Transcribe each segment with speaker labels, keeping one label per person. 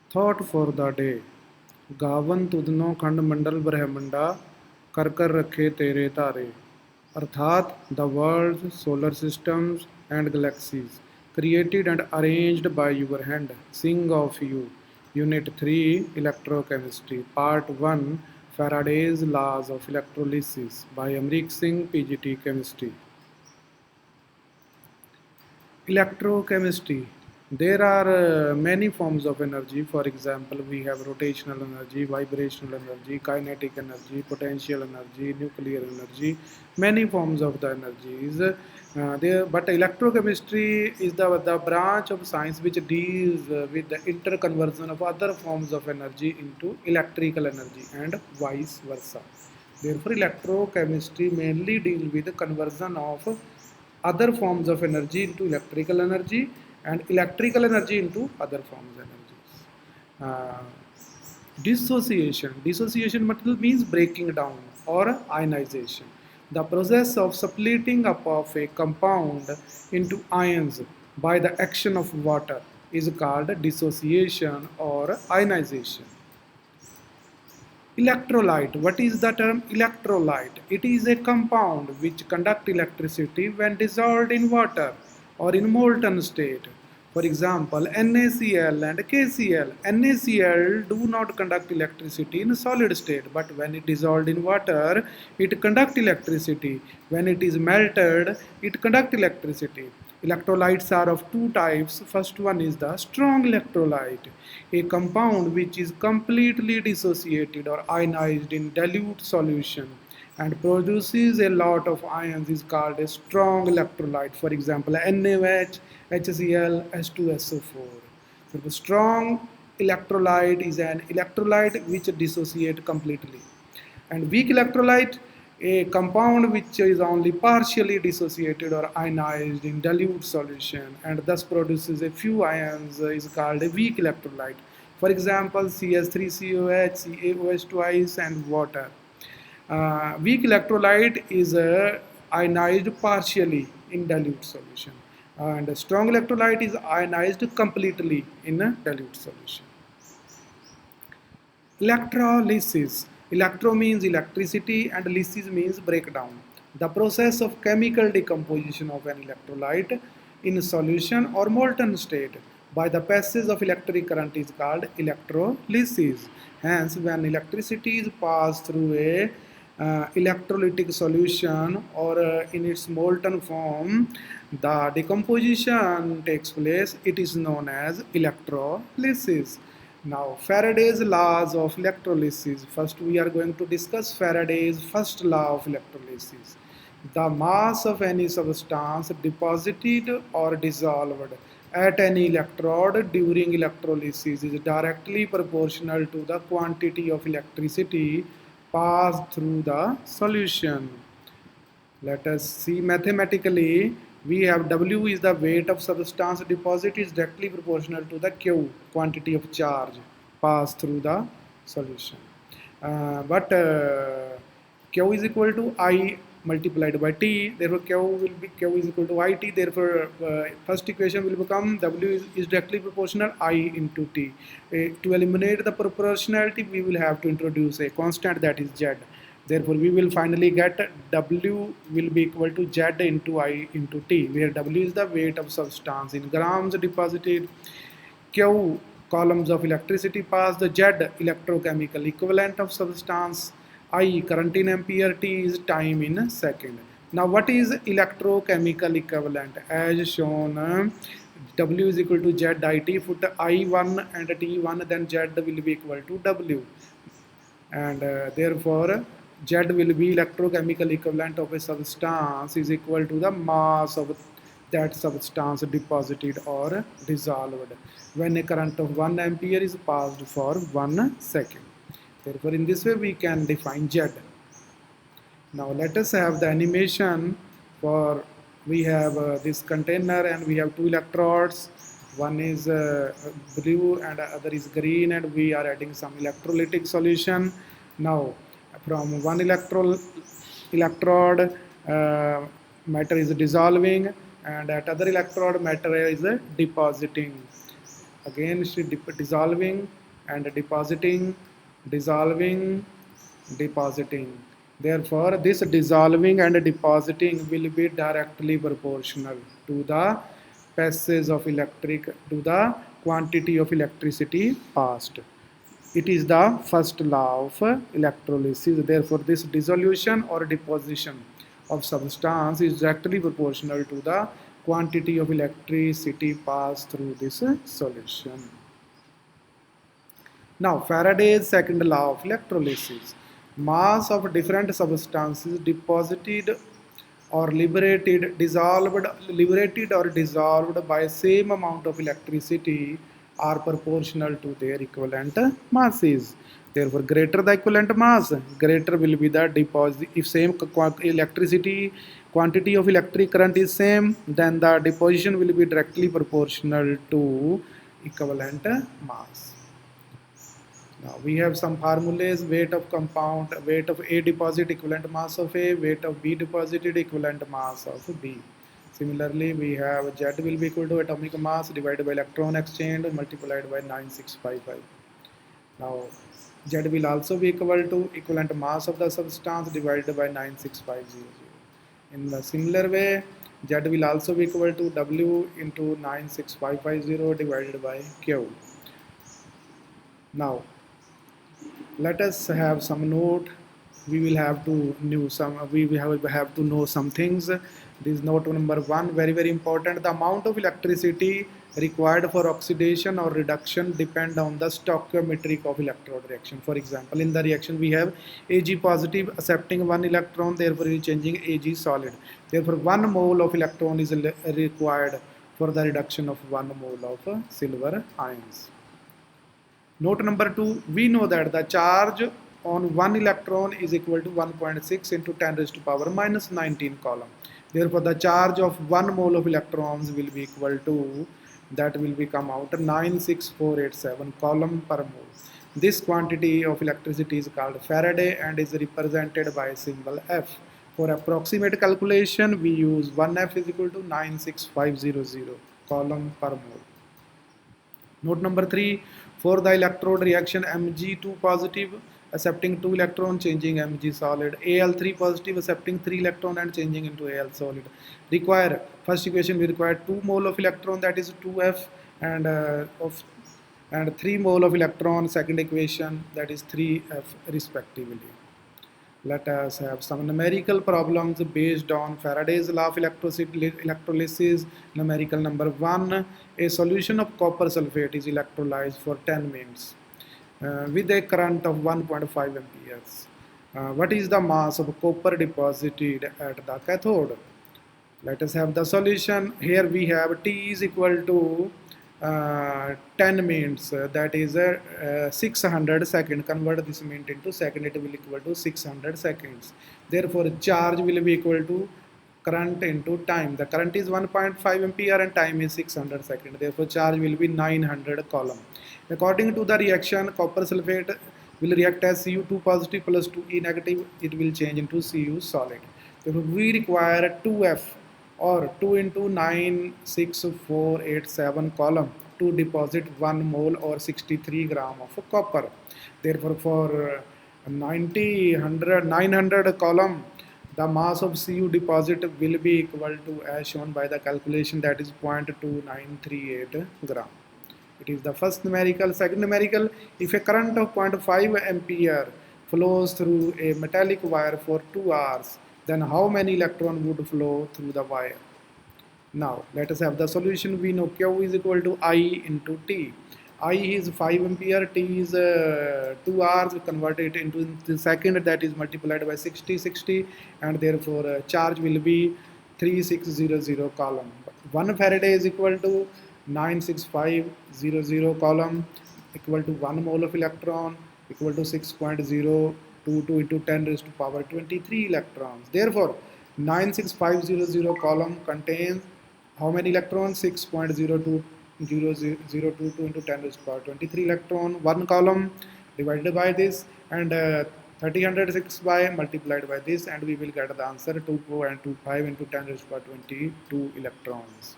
Speaker 1: Thought for the day. गावन तुदनो खंड मंडल ब्रह्मंडा कर कर रखे तेरे तारे अर्थात the worlds, solar systems and galaxies created and arranged by your hand sing of you. Unit 3 Electrochemistry Part 1 Faraday's Laws of Electrolysis by Amrik Singh PGT Chemistry. Electrochemistry. There are many forms of energy. For example, we have rotational energy, vibrational energy, kinetic energy, potential energy, nuclear energy. Many forms of the energies. But electrochemistry is the branch of science which deals with the interconversion of other forms of energy into electrical energy and vice versa. Therefore, electrochemistry mainly deals with the conversion of other forms of energy into electrical energy and electrical energy into other forms of energies. Dissociation means breaking down or ionization. The process of splitting up of a compound into ions by the action of water is called dissociation or ionization. Electrolyte. What is the term electrolyte? It is a compound which conducts electricity when dissolved in water or in molten state. For example, NaCl and KCl. NaCl do not conduct electricity in solid state, but when it dissolved in water, it conducts electricity. When it is melted, it conducts electricity. Electrolytes are of two types. First one is the strong electrolyte, a compound which is completely dissociated or ionized in dilute solution and produces a lot of ions is called a strong electrolyte. For example, NaOH, HCl, H2SO4. So the strong electrolyte is an electrolyte which dissociates completely. And weak electrolyte, a compound which is only partially dissociated or ionized in dilute solution and thus produces a few ions is called a weak electrolyte. For example, CS3COH, CaOH twice and water. Weak electrolyte is ionized partially in dilute solution and a strong electrolyte is ionized completely in a dilute solution. Electrolysis. Electro means electricity and lysis means breakdown. The process of chemical decomposition of an electrolyte in solution or molten state by the passage of electric current is called electrolysis. Hence, when electricity is passed through a electrolytic solution or in its molten form, the decomposition takes place. It is known as electrolysis. Now, Faraday's laws of electrolysis. First, we are going to discuss Faraday's first law of electrolysis. The mass of any substance deposited or dissolved at any electrode during electrolysis is directly proportional to the quantity of electricity passed through the solution. Let us see mathematically. We have W is the weight of substance deposit is directly proportional to the Q, quantity of charge passed through the solution. But Q is equal to I multiplied by T. Therefore, Q is equal to IT. Therefore, first equation will become W is directly proportional I into T. To eliminate the proportionality, we will have to introduce a constant that is Z. Therefore, we will finally get W will be equal to Z into I into T, where W is the weight of substance in grams deposited, Q columns of electricity passed, Z electrochemical equivalent of substance, I current in ampere, T is time in second. Now, what is electrochemical equivalent? As shown, W is equal to Z IT, put I1 and T1, then Z will be equal to W. And therefore, Z will be electrochemical equivalent of a substance is equal to the mass of that substance deposited or dissolved when a current of 1 ampere is passed for 1 second. Therefore, in this way we can define Z. Now let us have the animation for we have this container and we have two electrodes. One is blue and other is green, and we are adding some electrolytic solution. Now from one electrode matter is dissolving and at other electrode matter is depositing. again dissolving and depositing, dissolving, depositing. Therefore, this dissolving and depositing will be directly proportional to the passage of to the quantity of electricity passed. It is the first law of electrolysis. Therefore, this dissolution or deposition of substance is directly proportional to the quantity of electricity passed through this solution. Now, Faraday's second law of electrolysis. Mass of different substances deposited or liberated or dissolved by same amount of electricity are proportional to their equivalent masses. Therefore, greater the equivalent mass, greater will be the deposit. If same electricity quantity of electric current is same, then the deposition will be directly proportional to equivalent mass. Now we have some formulas: weight of compound, weight of A deposit equivalent mass of A, weight of B deposited equivalent mass of B. Similarly, we have Z will be equal to atomic mass divided by electron exchange multiplied by 9655. Now Z will also be equal to equivalent mass of the substance divided by 96500. In the similar way, Z will also be equal to W into 96550 divided by Q. Now let us have some note. We will have to know some things. This note number 1, very important. The amount of electricity required for oxidation or reduction depend on the stoichiometry of electrode reaction. For example, in the reaction we have Ag positive accepting 1 electron, therefore it is changing Ag solid. Therefore 1 mole of electron is required for the reduction of 1 mole of silver ions. Note number 2, we know that the charge on 1 electron is equal to 1.6 into 10 raised to power minus 19 coulomb. Therefore, the charge of 1 mole of electrons will be equal to, that will become out 96487 coulomb per mole. This quantity of electricity is called Faraday and is represented by symbol F. For approximate calculation, we use 1F is equal to 96500 coulomb per mole. Note number 3, for the electrode reaction Mg2 positive accepting 2 electron changing Mg solid, Al3 positive accepting 3 electron and changing into Al solid. Require, first equation we require 2 mole of electron, that is 2F, and 3 mole of electron, second equation, that is 3F respectively. Let us have some numerical problems based on Faraday's law of electrolysis. Numerical number 1, a solution of copper sulfate is electrolyzed for 10 minutes with a current of 1.5 amperes. What is the mass of copper deposited at the cathode? Let us have the solution. Here we have T is equal to 10 minutes, that is 600 seconds. Convert this minute into second, it will equal to 600 seconds. Therefore, charge will be equal to current into time. The current is 1.5 ampere and time is 600 seconds. Therefore, charge will be 900 coulomb. According to the reaction, copper sulfate will react as Cu2 positive plus 2E negative. It will change into Cu solid. Therefore, we require 2F or 2 into 96487 coulomb to deposit 1 mole or 63 gram of copper. Therefore, for 900 coulomb, the mass of Cu deposit will be equal to, as shown by the calculation, that is 0.2938 gram. It is the first numerical. Second numerical, if a current of 0.5 ampere flows through a metallic wire for 2 hours, then how many electrons would flow through the wire? Now, let us have the solution. We know Q is equal to I into T. I is 5 ampere, T is 2 hours, we convert it into the second, that is multiplied by 60, and therefore charge will be 3600 coulomb. 1 Faraday is equal to 96500 coulomb, equal to 1 mole of electron, equal to 6.022 into 10 raised to power 23 electrons. Therefore, 96500 coulomb contains how many electrons? 6.022 into 10 raised to power 23 electron. 1 coulomb divided by this, and 3006 by multiplied by this, and we will get the answer 2.25 into 10 raised to power 22 electrons.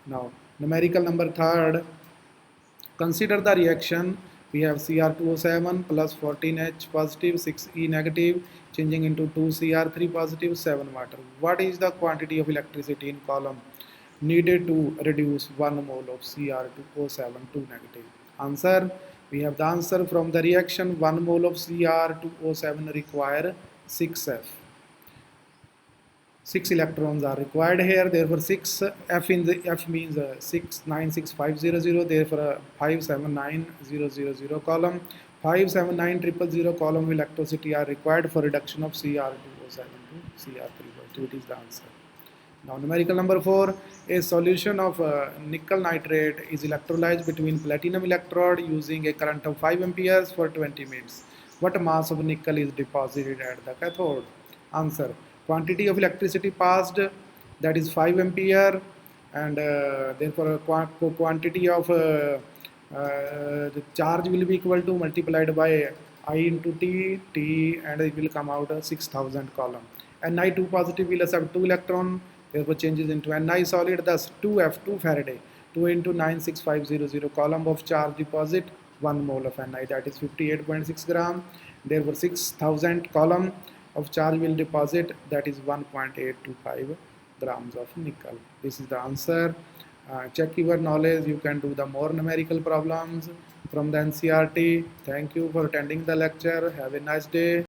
Speaker 1: Now, numerical number 3, Consider the reaction. We have Cr2O7 plus 14H positive, 6E negative, changing into 2Cr3 positive, 7 water. What is the quantity of electricity in column needed to reduce 1 mole of Cr2O7 to negative? Answer. We have the answer from the reaction. 1 mole of Cr2O7 require 6F. 6 electrons are required here, therefore 6 F in the F means 696500, therefore 579000 column, 579000 column electricity are required for reduction of Cr2O7 to Cr3. It is the answer. Now numerical number 4, a solution of nickel nitrate is electrolyzed between platinum electrode using a current of 5 amperes for 20 minutes. What mass of nickel is deposited at the cathode? Answer. Quantity of electricity passed, that is 5 ampere, and therefore quantity of the charge will be equal to multiplied by I into T, and it will come out 6000 column. Ni2 positive will accept 2 electron, therefore changes into Ni solid, thus 2F, 2 Faraday, 2 into 96500 column of charge deposit, 1 mole of Ni, that is 58.6 gram, therefore 6000 column of charge will deposit, that is 1.825 grams of nickel. This is the answer. Check your knowledge. You can do the more numerical problems from the NCERT. Thank you for attending the lecture. Have a nice day.